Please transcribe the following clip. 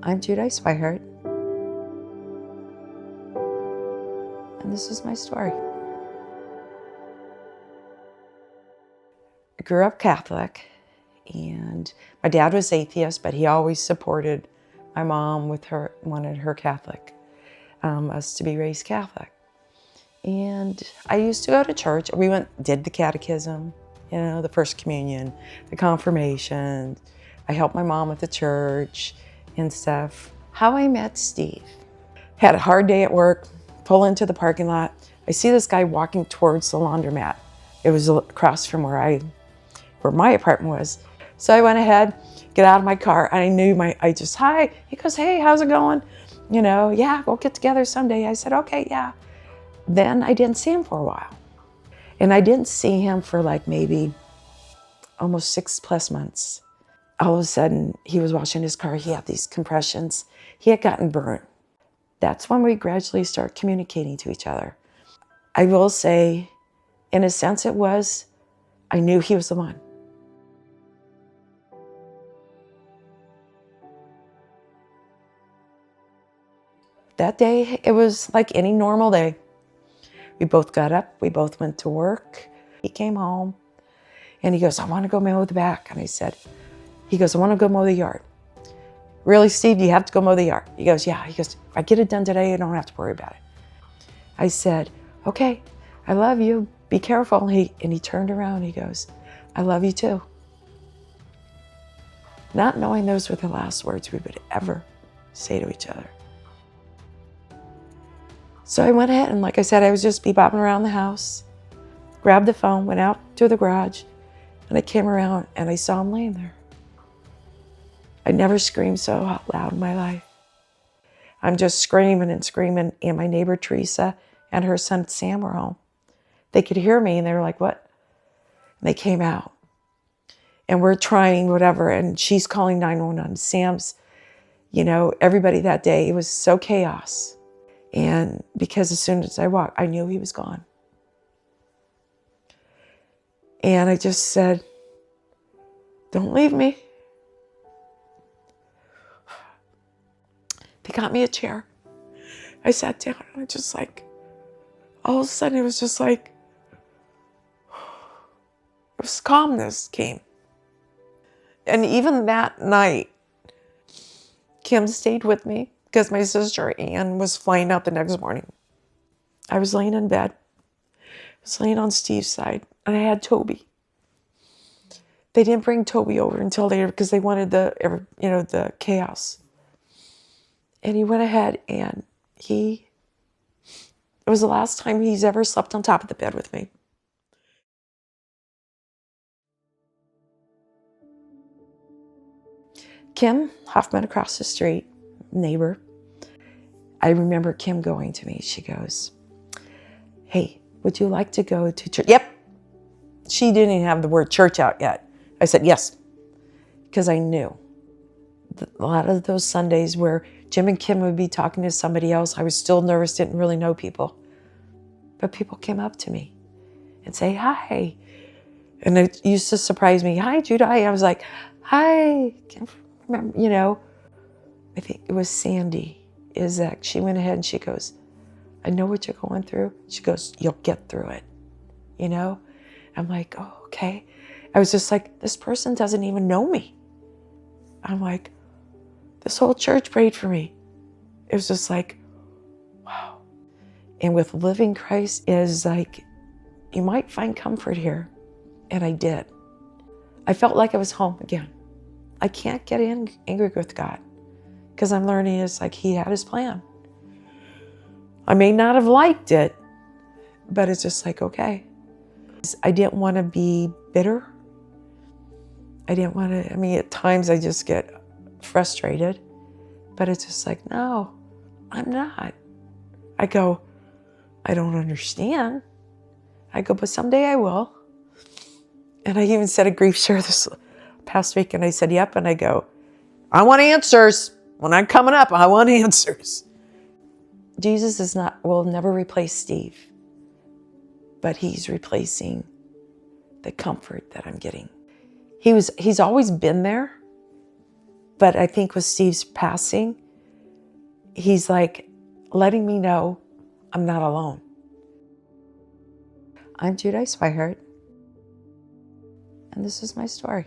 I'm Judi Swihart, and this is my story. I grew up Catholic, and my dad was atheist, but he always supported my mom with her, wanted her Catholic, us to be raised Catholic. And I used to go to church. We did the catechism, you know, the first communion, the confirmation. I helped my mom with the church and stuff. How I met Steve. Had a hard day at work, pull into the parking lot. I see this guy walking towards the laundromat. It was across from where my apartment was. So I went ahead, get out of my car, and I knew hi. He goes, hey, how's it going? You know, yeah, we'll get together someday. I said, okay, yeah. Then I didn't see him for a while. And I didn't see him for like maybe almost 6+ months. All of a sudden, he was washing his car. He had these compressions. He had gotten burned. That's when we gradually start communicating to each other. I will say, in a sense I knew he was the one. That day, it was like any normal day. We both got up, we both went to work. He came home and he goes, I want to go mow the back. And he goes, I want to go mow the yard. Really, Steve, you have to go mow the yard? He goes, yeah. He goes, if I get it done today, I don't have to worry about it. I said, okay, I love you. Be careful. And he turned around, he goes, I love you too. Not knowing those were the last words we would ever say to each other. So I went ahead and like I said, I was just bopping around the house, grabbed the phone, went out to the garage, and I came around and I saw him laying there. I never screamed so out loud in my life. I'm just screaming and screaming, and my neighbor Teresa and her son Sam were home. They could hear me and they were like, what? And they came out. And we're trying whatever, and she's calling 911. Sam's, you know, everybody that day, it was so chaos. And because as soon as I walked, I knew he was gone. And I just said, don't leave me. They got me a chair. I sat down and I just like, all of a sudden it was just like, it was calmness came. And even that night, Kim stayed with me because my sister Ann was flying out the next morning. I was laying in bed. I was laying on Steve's side, and I had Toby. They didn't bring Toby over until later because they wanted the chaos. And he went ahead and it was the last time he's ever slept on top of the bed with me. Kim Hoffman across the street, neighbor. I remember Kim going to me. She goes, hey, would you like to go to church? Yep. She didn't even have the word church out yet. I said, yes, because I knew a lot of those Sundays where Jim and Kim would be talking to somebody else, I was still nervous, didn't really know people. But people came up to me and say, hi. And it used to surprise me. Hi, Judi. I was like, hi. Can't remember, you know. I think it was Sandy Izek. She went ahead and she goes, I know what you're going through. She goes, you'll get through it, you know? I'm like, oh, okay. I was just like, this person doesn't even know me. I'm like, this whole church prayed for me. It was just like, wow. And with living Christ is like, you might find comfort here. And I did. I felt like I was home again. I can't get angry with God because I'm learning it's like he had his plan. I may not have liked it, but it's just like, okay. I didn't want to be bitter. I didn't want to, at times I just get frustrated, but it's just like, no, I'm not. I go, I don't understand. I go, but someday I will. And I even said a grief share this past week, and I said, yep. And I go, I want answers. When I'm coming up, I want answers. Jesus will never replace Steve, but he's replacing the comfort that I'm getting. He's always been there, But I think with Steve's passing, he's like letting me know I'm not alone. I'm Judi Swihart, and this is my story.